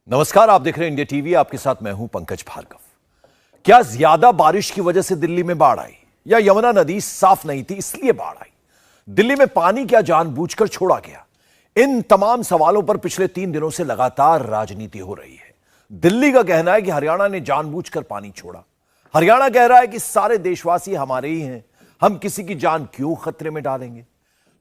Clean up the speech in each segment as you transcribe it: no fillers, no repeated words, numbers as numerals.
नमस्कार, आप देख रहे हैं इंडिया टीवी। आपके साथ मैं हूं पंकज भार्गव। क्या ज्यादा बारिश की वजह से दिल्ली में बाढ़ आई या यमुना नदी साफ नहीं थी इसलिए बाढ़ आई? दिल्ली में पानी क्या जानबूझकर छोड़ा गया? इन तमाम सवालों पर पिछले 3 दिनों से लगातार राजनीति हो रही है। दिल्ली का कहना है कि हरियाणा ने जानबूझकर पानी छोड़ा। हरियाणा कह रहा है कि सारे देशवासी हमारे ही हैं, हम किसी की जान क्यों खतरे में डालेंगे?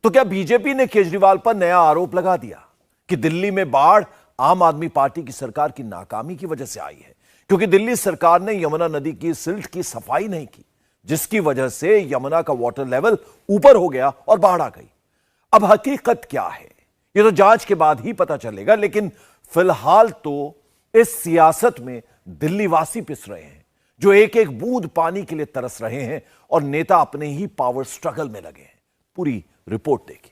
तो क्या बीजेपी ने केजरीवाल पर नया आरोप लगा दिया कि दिल्ली में बाढ़ आम आदमी पार्टी की सरकार की नाकामी की वजह से आई है, क्योंकि दिल्ली सरकार ने यमुना नदी की सिल्ट की सफाई नहीं की, जिसकी वजह से यमुना का वाटर लेवल ऊपर हो गया और बाढ़ आ गई। अब हकीकत क्या है ये तो जांच के बाद ही पता चलेगा, लेकिन फिलहाल तो इस सियासत में दिल्ली वासी पिस रहे हैं, जो एक एक बूंद पानी के लिए तरस रहे हैं, और नेता अपने ही पावर स्ट्रगल में लगे हैं। पूरी रिपोर्ट देखिए।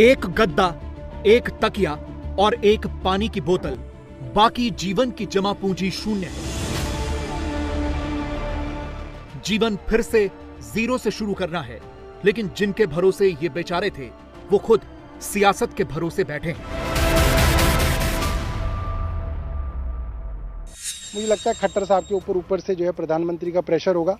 एक गद्दा, एक तकिया और एक पानी की बोतल, बाकी जीवन की जमा पूंजी शून्य है। जीवन फिर से जीरो से शुरू करना है, लेकिन जिनके भरोसे ये बेचारे थे वो खुद सियासत के भरोसे बैठे हैं। मुझे लगता है खट्टर साहब के ऊपर से जो है प्रधानमंत्री का प्रेशर होगा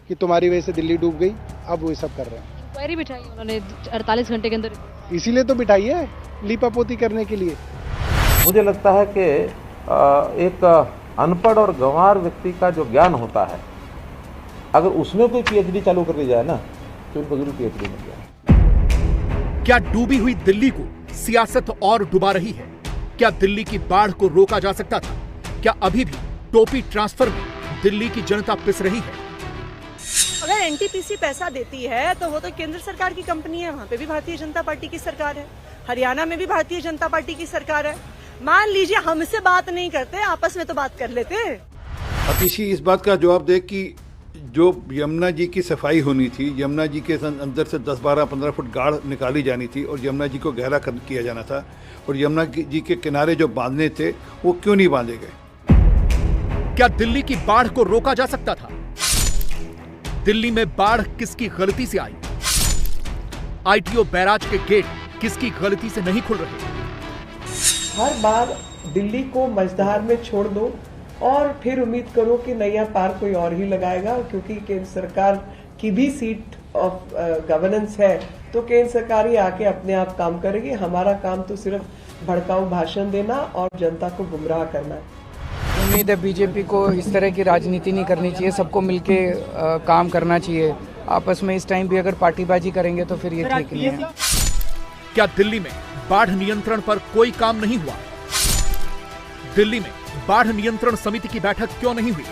कि तुम्हारी वजह से दिल्ली डूब गई। अब वो सब कर रहे हैं। क्वेरी बिठाई उन्होंने 48 घंटे के अंदर, इसीलिए तो बिठाई है, लीपापोती करने के लिए। मुझे लगता है कि एक अनपढ़ और गंवार व्यक्ति का जो ज्ञान होता है, अगर उसमें कोई पीएचडी चालू कर दी जाए ना, तो उनको जरूर पीएचडी मिल जाए। क्या डूबी हुई दिल्ली को सियासत और डुबा रही है? क्या दिल्ली की बाढ़ को रोका जा सकता था? क्या अभी भी टोपी ट्रांसफर में दिल्ली की जनता पिस रही है? अगर एनटीपीसी पैसा देती है तो वो तो केंद्र सरकार की कंपनी है, वहाँ पे भी भारतीय जनता पार्टी की सरकार है, हरियाणा में भी भारतीय जनता पार्टी की सरकार है। मान लीजिए हमसे बात नहीं करते, आपस में तो बात कर लेते। अब इस बात का जवाब दे कि जो यमुना जी की सफाई होनी थी, यमुना जी के अंदर से 10, 12, 15 फुट गाढ़ निकाली जानी थी और यमुना जी को गहरा किया जाना था, और यमुना जी के किनारे जो बांधने थे वो क्यों नहीं बांधे गए? क्या दिल्ली की बाढ़ को रोका जा सकता था? दिल्ली में बाढ़ किसकी गलती से आई? आईटीओ बैराज के गेट किसकी गलती से नहीं खुल रहे? हर बार दिल्ली को मझधार में छोड़ दो और फिर उम्मीद करो कि नया पार कोई और ही लगाएगा, क्योंकि केंद्र सरकार की भी सीट ऑफ गवर्नेंस है, तो केंद्र सरकार ही आके अपने आप काम करेगी। हमारा काम तो सिर्फ भड़काऊ भाषण देना और जनता को गुमराह करना है। उम्मीद है बीजेपी को इस तरह की राजनीति नहीं करनी चाहिए, सबको मिलके काम करना चाहिए। आपस में इस टाइम भी अगर पार्टीबाजी करेंगे तो फिर ये ठीक नहीं है। क्या दिल्ली में बाढ़ नियंत्रण पर कोई काम नहीं हुआ? दिल्ली में बाढ़ नियंत्रण समिति की बैठक क्यों नहीं हुई?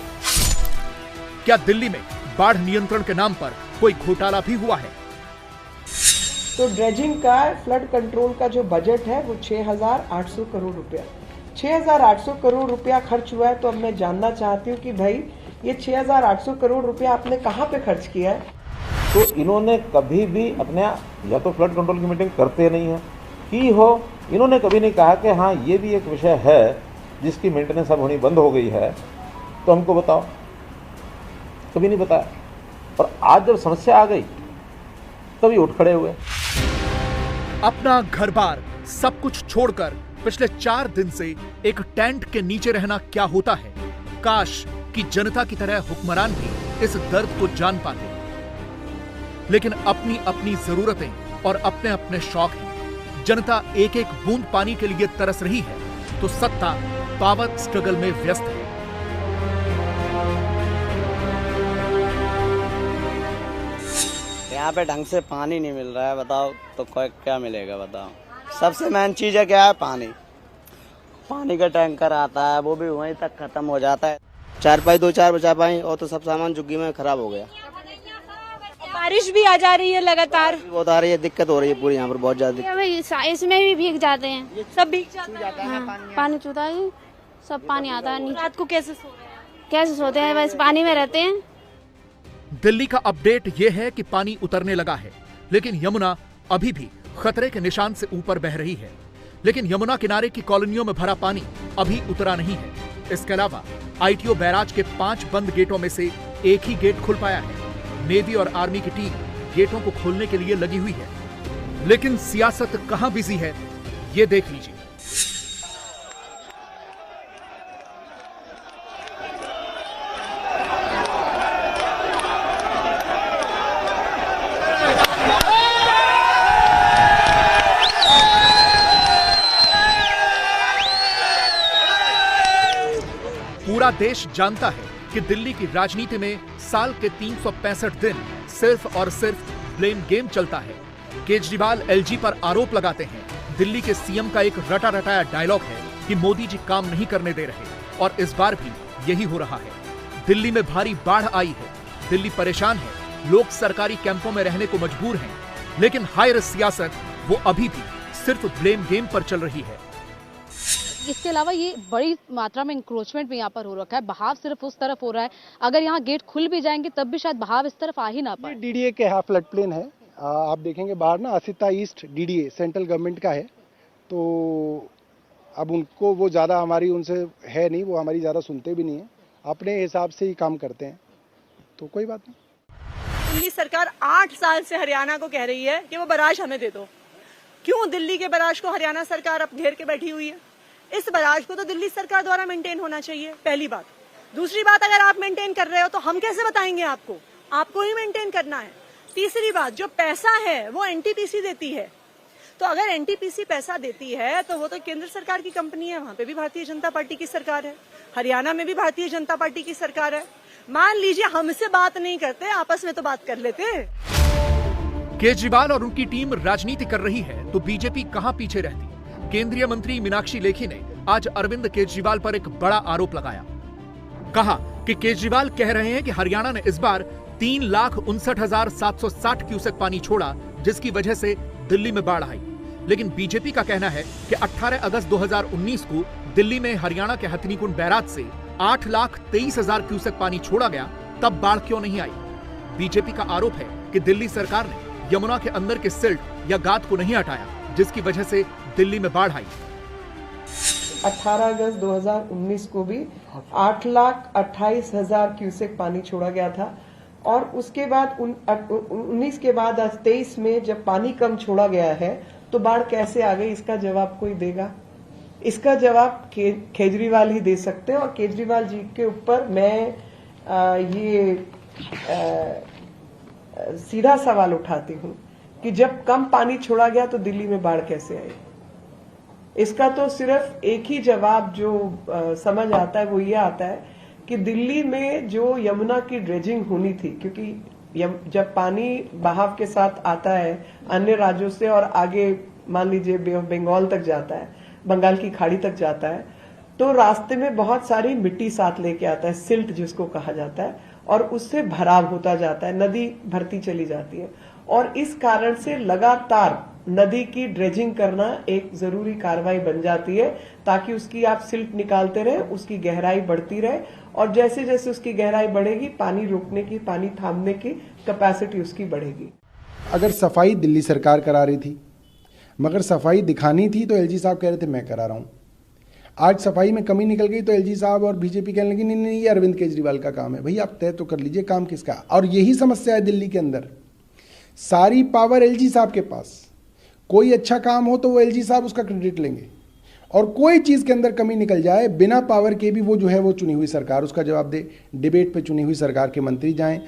क्या दिल्ली में बाढ़ नियंत्रण के नाम पर कोई घोटाला भी हुआ है? तो ड्रेजिंग का, फ्लड कंट्रोल का जो बजट है वो 6,800 करोड़ रुपया, 6,800 करोड़ रुपया खर्च हुआ है। तो अब मैं जानना चाहती हूँ कि भाई ये 6,800 करोड़ रुपया आपने कहाँ पे खर्च किया है? तो इन्होंने कभी भी अपने, या तो फ्लड कंट्रोल की मीटिंग करते नहीं है की हो, इन्होंने कभी नहीं कहा कि हाँ ये भी एक विषय है जिसकी मेंटेनेंस अब होनी बंद हो गई है, तो हमको बताओ। कभी नहीं बताया। और आज जब समस्या आ गई तभी उठ खड़े हुए। अपना घर बार सब कुछ छोड़कर पिछले 4 दिन से एक टेंट के नीचे रहना क्या होता है? काश कि जनता की तरह हुक्मरान भी इस दर्द को जान पाते, लेकिन अपनी अपनी जरूरतें और अपने अपने शौक हैं। जनता एक एक बूंद पानी के लिए तरस रही है, तो सत्ता पावर स्ट्रगल में व्यस्त है। यहाँ पे ढंग से पानी नहीं मिल रहा है, बताओ तो क्या मिलेगा? बताओ। सबसे मेन चीज है क्या है? पानी का टैंकर आता है, वो भी वहीं तक खत्म हो जाता है। 4x 2-4 बचा पाए और तो सब सामान झुग्गी में खराब हो गया। बारिश भी आ जा रही है लगातार, बहुत आ रही है, दिक्कत हो रही है पूरी यहाँ पर बहुत ज्यादा। इसमें भी भीग जाते हैं, सब भीग जाता है। पानी चूता है, सब पानी आता है। रात को कैसे सोते हैं? बस पानी में रहते हैं। दिल्ली का अपडेट यह है कि पानी उतरने लगा है, लेकिन यमुना अभी भी खतरे के निशान से ऊपर बह रही है, लेकिन यमुना किनारे की कॉलोनियों में भरा पानी अभी उतरा नहीं है। इसके अलावा आईटीओ बैराज के 5 बंद गेटों में से एक ही गेट खुल पाया है। नेवी और आर्मी की टीम गेटों को खोलने के लिए लगी हुई है, लेकिन सियासत कहां बिजी है, ये देख लीजिए। पूरा देश जानता है कि दिल्ली की राजनीति में साल के 365 दिन सिर्फ और सिर्फ ब्लेम गेम चलता है। केजरीवाल एलजी पर आरोप लगाते हैं। दिल्ली के सीएम का एक रटा रटाया डायलॉग है कि मोदी जी काम नहीं करने दे रहे, और इस बार भी यही हो रहा है। दिल्ली में भारी बाढ़ आई है, दिल्ली परेशान है, लोग सरकारी कैंपों में रहने को मजबूर हैं, लेकिन हायर सियासत वो अभी भी सिर्फ ब्लेम गेम पर चल रही है। इसके अलावा ये बड़ी मात्रा में इंक्रोचमेंट भी यहाँ पर हो रखा है। बहाव सिर्फ उस तरफ हो रहा है, अगर यहाँ गेट खुल भी जाएंगे तब भी शायद बहाव इस तरफ आ ही ना पाए। डीडीए के यहाँ फ्लड प्लेन है, आप देखेंगे बाहर ना, Asita east DDA central government का है, तो अब उनको वो ज़्यादा हमारी उनसे है नहीं, वो हमारी ज़्यादा सुनते भी नहीं है, अपने हिसाब से ही काम करते हैं, तो कोई बात नहीं। दिल्ली सरकार 8 साल से हरियाणा को कह रही है कि वो बराज हमें दे दो। क्यों दिल्ली के बराज को हरियाणा सरकार अब घेर के बैठी हुई है? इस बराज को तो दिल्ली सरकार द्वारा मेंटेन होना चाहिए, पहली बात। दूसरी बात, अगर आप मेंटेन कर रहे हो तो हम कैसे बताएंगे आपको? आपको ही मेंटेन करना है। तीसरी बात, जो पैसा है वो एनटीपीसी देती है, तो अगर एनटीपीसी पैसा देती है तो वो तो केंद्र सरकार की कंपनी है, वहां पे भी भारतीय जनता पार्टी की सरकार है, हरियाणा में भी भारतीय जनता पार्टी की सरकार है। मान लीजिए हमसे बात नहीं करते, आपस में तो बात कर लेते। केजरीवाल और उनकी टीम राजनीति कर रही है तो बीजेपी कहां पीछे रहती? केंद्रीय मंत्री मीनाक्षी लेखी ने आज अरविंद केजरीवाल पर एक बड़ा आरोप लगाया। कहा कि केजरीवाल कह रहे हैं कि हरियाणा ने इस बार 3,59,760 क्यूसेक पानी छोड़ा, जिसकी वजह से दिल्ली में बाढ़ आई। लेकिन बीजेपी का कहना है कि 18 अगस्त 2019 को दिल्ली में हरियाणा के हथनीकुंड बैराज से 8,23,000 क्यूसेक पानी छोड़ा गया, तब बाढ़ क्यों नहीं आई? बीजेपी का आरोप है कि दिल्ली सरकार ने यमुना के अंदर के सिल्ट या गाद को नहीं हटाया, जिसकी वजह से दिल्ली में बाढ़ आई। 18 अगस्त 2019 को भी 8,28,000 क्यूसेक पानी छोड़ा गया था, और उसके बाद 19 के बाद आज 23 में जब पानी कम छोड़ा गया है तो बाढ़ कैसे आ गई? इसका जवाब कोई देगा? इसका जवाब केजरीवाल ही दे सकते हैं। और केजरीवाल जी के ऊपर मैं सीधा सवाल उठाती हूँ कि जब कम पानी छोड़ा गया तो दिल्ली में बाढ़ कैसे आई? इसका तो सिर्फ एक ही जवाब जो समझ आता है वो ये आता है कि दिल्ली में जो यमुना की ड्रेजिंग होनी थी, क्योंकि जब पानी बहाव के साथ आता है अन्य राज्यों से और आगे मान लीजिए बे ऑफ बंगाल तक जाता है, बंगाल की खाड़ी तक जाता है, तो रास्ते में बहुत सारी मिट्टी साथ लेके आता है, सिल्ट जिसको कहा जाता है, और उससे भराव होता जाता है, नदी भरती चली जाती है, और इस कारण से लगातार नदी की ड्रेजिंग करना एक जरूरी कार्रवाई बन जाती है, ताकि उसकी आप सिल्ट निकालते रहे, उसकी गहराई बढ़ती रहे, और जैसे जैसे उसकी गहराई बढ़ेगी पानी रोकने की, पानी थामने की कैपेसिटी उसकी बढ़ेगी। अगर सफाई दिल्ली सरकार करा रही थी, मगर सफाई दिखानी थी तो एलजी साहब कह रहे थे मैं करा रहा हूँ। आज सफाई में कमी निकल गई तो एलजी साहब और बीजेपी कहने लगी नहीं ये अरविंद केजरीवाल का काम है। भाई आप तय तो कर लीजिए काम किसका। और यही समस्या है दिल्ली के अंदर, सारी पावर एलजी साहब के पास। कोई अच्छा काम हो तो वो एलजी साहब उसका क्रेडिट लेंगे, और कोई चीज़ के अंदर कमी निकल जाए बिना पावर के भी वो जो है वो चुनी हुई सरकार उसका जवाब दे। डिबेट पे चुनी हुई सरकार के मंत्री जाएं,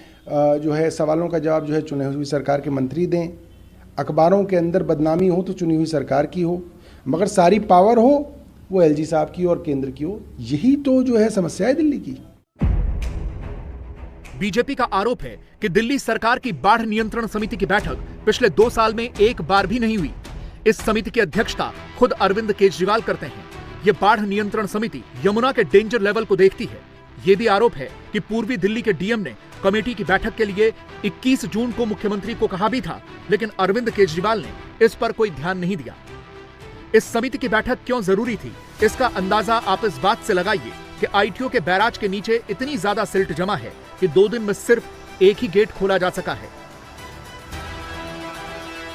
जो है सवालों का जवाब जो है चुनी हुई सरकार के मंत्री दें। अखबारों के अंदर बदनामी हो तो चुनी हुई सरकार की हो, मगर सारी पावर हो वो एलजी साहब की और केंद्र की हो। यही तो जो है समस्या है दिल्ली की। बीजेपी का आरोप है कि दिल्ली सरकार की बाढ़ नियंत्रण समिति की बैठक पिछले 2 साल में एक बार भी नहीं हुई। इस समिति की अध्यक्षता खुद अरविंद केजरीवाल करते हैं। ये बाढ़ नियंत्रण समिति यमुना के डेंजर लेवल को देखती है। ये भी आरोप है कि पूर्वी दिल्ली के डीएम ने कमेटी की बैठक के लिए 21 जून को मुख्यमंत्री को कहा भी था, लेकिन अरविंद केजरीवाल ने इस पर कोई ध्यान नहीं दिया। इस समिति की बैठक क्यों जरूरी थी, इसका अंदाजा आप इस बात से लगाइए कि आईटीओ के बैराज के नीचे इतनी ज्यादा सिल्ट जमा है कि 2 दिन में सिर्फ एक ही गेट खोला जा सका है।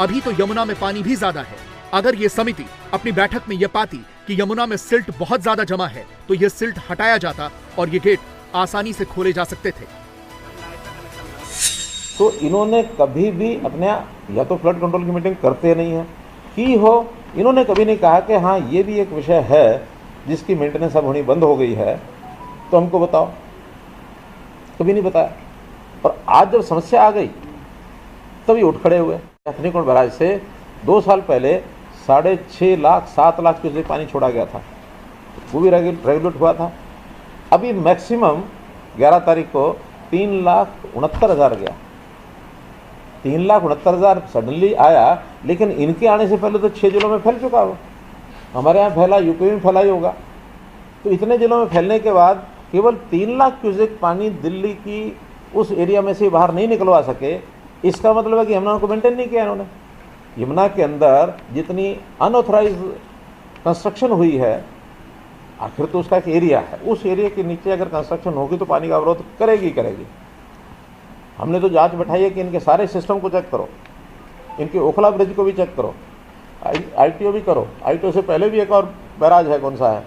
अभी तो यमुना में पानी भी ज्यादा है। अगर ये समिति अपनी बैठक में यह पाती कि यमुना में सिल्ट बहुत ज्यादा जमा है तो यह सिल्ट हटाया जाता और ये गेट आसानी से खोले जा सकते थे। तो इन्होंने कभी भी अपने या तो फ्लड कंट्रोल की मीटिंग करते नहीं है की हो, इन्होंने कभी नहीं कहा कि हाँ ये भी एक विषय है जिसकी मेंटेनेंस अब होनी बंद हो गई है तो हमको बताओ, कभी नहीं बताया। और आज जब समस्या आ गई तभी उठ खड़े हुए। हथनीकुंड बैराज से 2 साल पहले 6.5 लाख 7 लाख क्यूसेक पानी छोड़ा गया था, वो भी रेगुलेट हुआ था। अभी मैक्सिमम 11 तारीख को 3,69,000 गया। 3,69,000 सडनली आया, लेकिन इनके आने से पहले तो 6 जिलों में फैल चुका हो। हमारे यहाँ फैला, यूपी में फैला ही होगा। तो इतने जिलों में फैलने के बाद केवल 3 लाख क्यूसेक पानी दिल्ली की उस एरिया में से बाहर नहीं निकलवा सके, इसका मतलब है कि यमुना को मेंटेन नहीं किया इन्होंने। यमुना के अंदर जितनी अनऑथराइज कंस्ट्रक्शन हुई है, आखिर तो उसका एक एरिया है, उस एरिया के नीचे अगर कंस्ट्रक्शन होगी तो पानी का अवरोध करेगी। हमने तो जांच बैठाई है कि इनके सारे सिस्टम को चेक करो, इनके ओखला ब्रिज को भी चेक करो, ITO भी करो। ITO से पहले भी एक और बैराज है, कौन सा है,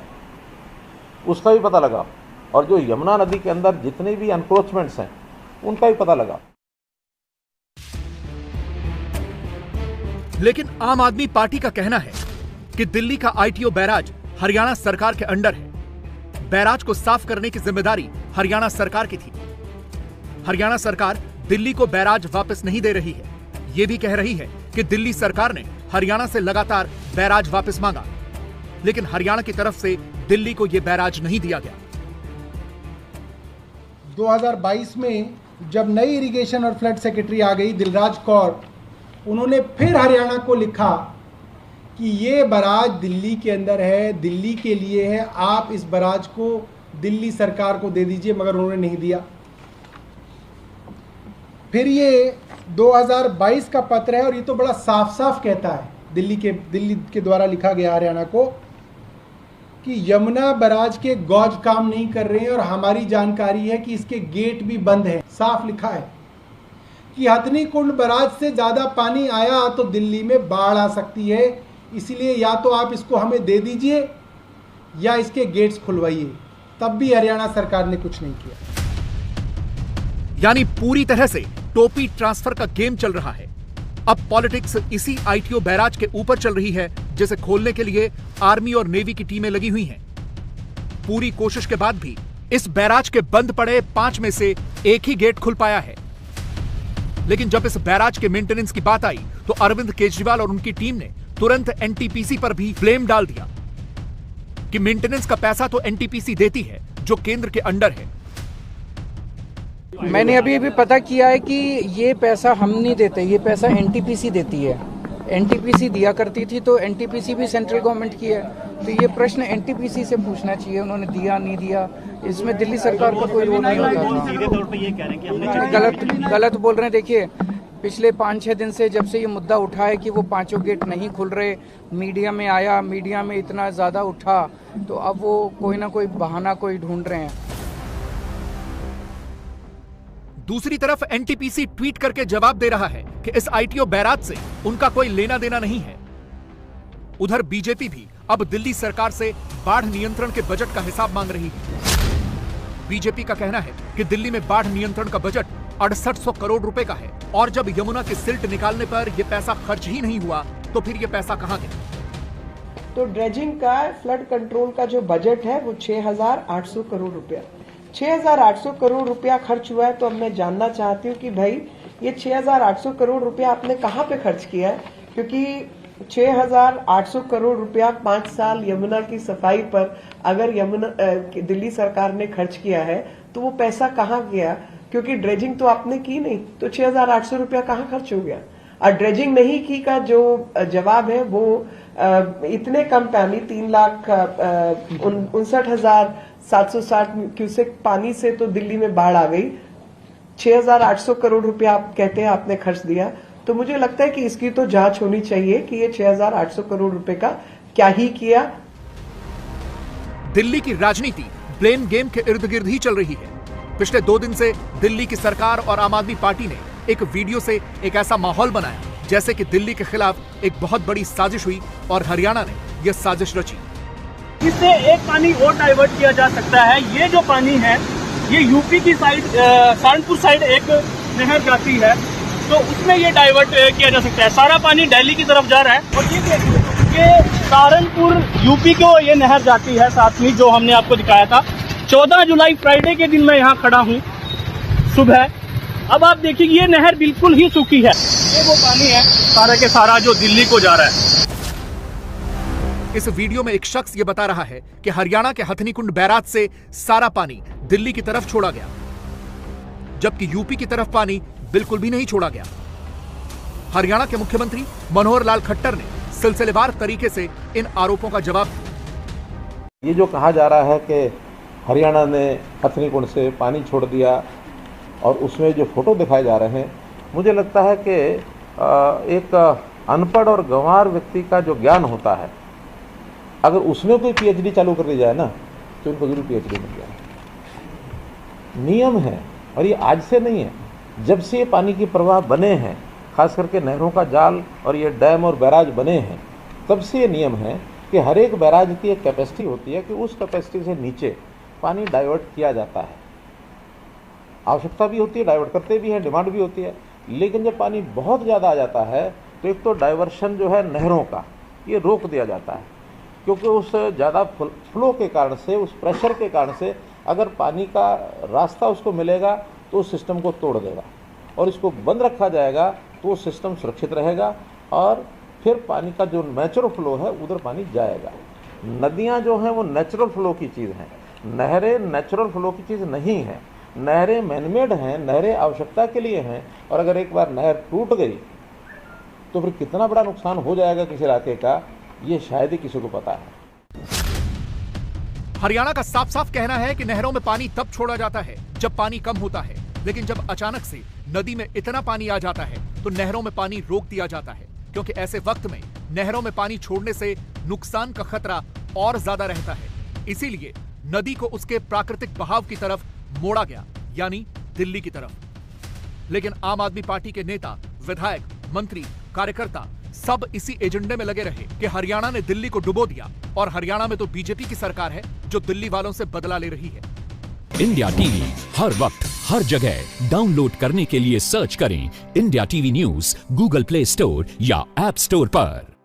उसका भी पता लगा। और जो यमुना नदी के अंदर जितने भी एनक्रोचमेंट्स हैं उनका भी पता लगा। लेकिन आम आदमी पार्टी का कहना है कि दिल्ली का ITO बैराज हरियाणा सरकार के अंडर है। बैराज को साफ करने की जिम्मेदारी हरियाणा सरकार की थी। हरियाणा सरकार दिल्ली को बैराज वापस नहीं दे रही है। यह भी कह रही है कि दिल्ली सरकार ने हरियाणा से लगातार बैराज वापस मांगा, लेकिन हरियाणा की तरफ से दिल्ली को यह बैराज नहीं दिया गया। 2022 में जब नई इरिगेशन और फ्लड सेक्रेटरी आ गई दिलराज कौर, उन्होंने फिर हरियाणा को लिखा कि ये बराज दिल्ली के अंदर है, दिल्ली के लिए है, आप इस बराज को दिल्ली सरकार को दे दीजिए, मगर उन्होंने नहीं दिया। फिर ये 2022 का पत्र है और ये तो बड़ा साफ साफ कहता है, दिल्ली के द्वारा लिखा गया हरियाणा को, कि यमुना बराज के गौज काम नहीं कर रहे हैं और हमारी जानकारी है कि इसके गेट भी बंद हैं। साफ लिखा है कि हथनीकुंड बराज से ज़्यादा पानी आया तो दिल्ली में बाढ़ आ सकती है, इसलिए या तो आप इसको हमें दे दीजिए या इसके गेट्स खुलवाइए। तब भी हरियाणा सरकार ने कुछ नहीं किया। यानी पूरी तरह से टोपी ट्रांसफर का गेम चल रहा है। अब पॉलिटिक्स इसी ITO बैराज के ऊपर चल रही है, जिसे खोलने के लिए आर्मी और नेवी की टीमें लगी हुई हैं। पूरी कोशिश के बाद भी इस बैराज के बंद पड़े 5 में से एक ही गेट खुल पाया है। लेकिन जब इस बैराज के मेंटेनेंस की बात आई तो अरविंद केजरीवाल और उनकी टीम ने तुरंत NTPC पर भी ब्लेम डाल दिया कि मेंटेनेंस का पैसा तो NTPC देती है जो केंद्र के अंडर है। मैंने अभी पता किया है कि ये पैसा हम नहीं देते, ये पैसा NTPC देती है। NTPC दिया करती थी, तो NTPC भी सेंट्रल गवर्नमेंट की है, तो ये प्रश्न NTPC से पूछना चाहिए, उन्होंने दिया नहीं दिया, इसमें दिल्ली सरकार का कोई रोल नहीं होता था। सीधे तौर पे ये कह रहे हैं कि हमने गलत बोल रहे हैं। देखिए, पिछले 5-6 दिन से जब से ये मुद्दा उठा है कि वो 5 गेट नहीं खुल रहे, मीडिया में आया, मीडिया में इतना ज़्यादा उठा, तो अब वो कोई ना कोई बहाना कोई ढूंढ रहे हैं। दूसरी तरफ NTPC ट्वीट करके जवाब दे रहा है कि इस ITO बैराज से उनका कोई लेना देना नहीं है। उधर बीजेपी भी अब दिल्ली सरकार से बाढ़ नियंत्रण के बजट का हिसाब मांग रही है। बीजेपी का कहना है कि दिल्ली में बाढ़ नियंत्रण का बजट 6800 करोड़ रुपए का है और जब यमुना की सिल्ट निकालने पर यह पैसा खर्च ही नहीं हुआ तो फिर यह पैसा कहां गया? तो ड्रेजिंग का फ्लड कंट्रोल का जो बजट है वो 6,800 करोड़ रुपया, 6,800 करोड़ रुपया खर्च हुआ है। तो अब मैं जानना चाहती हूँ कि भाई ये 6,800 करोड़ रुपया आपने कहाँ पे खर्च किया है? क्योंकि 6,800 करोड़ रुपया 5 साल यमुना की सफाई पर अगर दिल्ली सरकार ने खर्च किया है तो वो पैसा कहाँ गया? क्योंकि ड्रेजिंग तो आपने की नहीं, तो 6,800 रुपया कहाँ खर्च हो गया? और ड्रेजिंग नहीं की का जो जवाब है वो इतने कम पानी 3,59,760 क्यूसेक पानी से तो दिल्ली में बाढ़ आ गई। 6,800 करोड़ रुपया आप कहते हैं आपने खर्च दिया, तो मुझे लगता है कि इसकी तो जांच होनी चाहिए कि ये 6,800 करोड़ रुपए का क्या ही किया। दिल्ली की राजनीति ब्लेम गेम के इर्द गिर्द ही चल रही है। पिछले 2 दिन से दिल्ली की सरकार और आम आदमी पार्टी ने एक वीडियो से एक ऐसा माहौल बनाया जैसे कि दिल्ली के खिलाफ एक बहुत बड़ी साजिश हुई और हरियाणा ने यह साजिश रची। इससे एक पानी और डाइवर्ट किया जा सकता है। ये जो पानी है ये यूपी की साइड सहारनपुर साइड एक नहर जाती है, तो उसमें ये डाइवर्ट किया जा सकता है। सारा पानी दिल्ली की तरफ जा रहा है और ये देखिए कि सहारनपुर यूपी को ये नहर जाती है साथ में, जो हमने आपको दिखाया था। 14 जुलाई फ्राइडे के दिन मैं यहाँ खड़ा हूँ सुबह। अब आप देखिए ये नहर बिल्कुल ही सूखी है। ये वो पानी है सारा के सारा जो दिल्ली को जा रहा है। इस वीडियो में एक शख्स ये बता रहा है कि हरियाणा के हथनीकुंड बैराज से सारा पानी दिल्ली की तरफ छोड़ा गया, जबकि यूपी की तरफ पानी बिल्कुल भी नहीं छोड़ा गया। हरियाणा के मुख्यमंत्री मनोहर लाल खट्टर ने सिलसिलेवार तरीके से इन आरोपों का जवाब दिया। ये जो कहा जा रहा है कि हरियाणा ने हथनीकुंड से पानी छोड़ दिया और उसमें जो फोटो दिखाए जा रहे हैं, मुझे लगता है कि एक अनपढ़ और गंवार व्यक्ति का जो ज्ञान होता है, अगर उसमें कोई पीएचडी चालू कर दी जाए ना तो उनको जरूर पीएचडी मिल जाए। नियम है और ये आज से नहीं है, जब से ये पानी की प्रवाह बने हैं, खास करके नहरों का जाल और ये डैम और बैराज बने हैं, तब से ये नियम है कि हर एक बैराज की एक कैपेसिटी होती है कि उस कैपेसिटी से नीचे पानी डाइवर्ट किया जाता है। आवश्यकता भी होती है, डाइवर्ट करते भी हैं, डिमांड भी होती है। लेकिन जब पानी बहुत ज़्यादा आ जाता है तो एक तो डाइवर्शन जो है नहरों का ये रोक दिया जाता है, क्योंकि उस ज़्यादा फ्लो के कारण से, उस प्रेशर के कारण से अगर पानी का रास्ता उसको मिलेगा तो उस सिस्टम को तोड़ देगा, और इसको बंद रखा जाएगा तो सिस्टम सुरक्षित रहेगा और फिर पानी का जो नेचुरल फ्लो है उधर पानी जाएगा। नदियाँ जो हैं वो नेचुरल फ्लो की चीज़ हैं, नहरें नेचुरल फ्लो की चीज़ नहीं है। नहरें मैनमेड हैं, नहरें आवश्यकता के लिए हैं, और अगर एक बार नहर टूट गई तो फिर कितना बड़ा नुकसान हो जाएगा किसी इलाके का, ये शायद ही किसी को पता है। हरियाणा का साफ साफ कहना है कि नहरों में पानी तब छोड़ा जाता है जब पानी कम होता है, लेकिन जब अचानक से नदी में इतना पानी आ जाता है तो नहरों में पानी रोक दिया जाता है, क्योंकि ऐसे वक्त में नहरों में पानी छोड़ने से नुकसान का खतरा और ज्यादा रहता है। इसीलिए नदी को उसके प्राकृतिक बहाव की तरफ मोड़ा गया, यानी दिल्ली की तरफ। लेकिन आम आदमी पार्टी के नेता, विधायक, मंत्री, कार्यकर्ता सब इसी एजेंडे में लगे रहे कि हरियाणा ने दिल्ली को डुबो दिया, और हरियाणा में तो बीजेपी की सरकार है जो दिल्ली वालों से बदला ले रही है। इंडिया टीवी हर वक्त हर जगह डाउनलोड करने के लिए सर्च करें India TV news Google play store या ऐप स्टोर पर।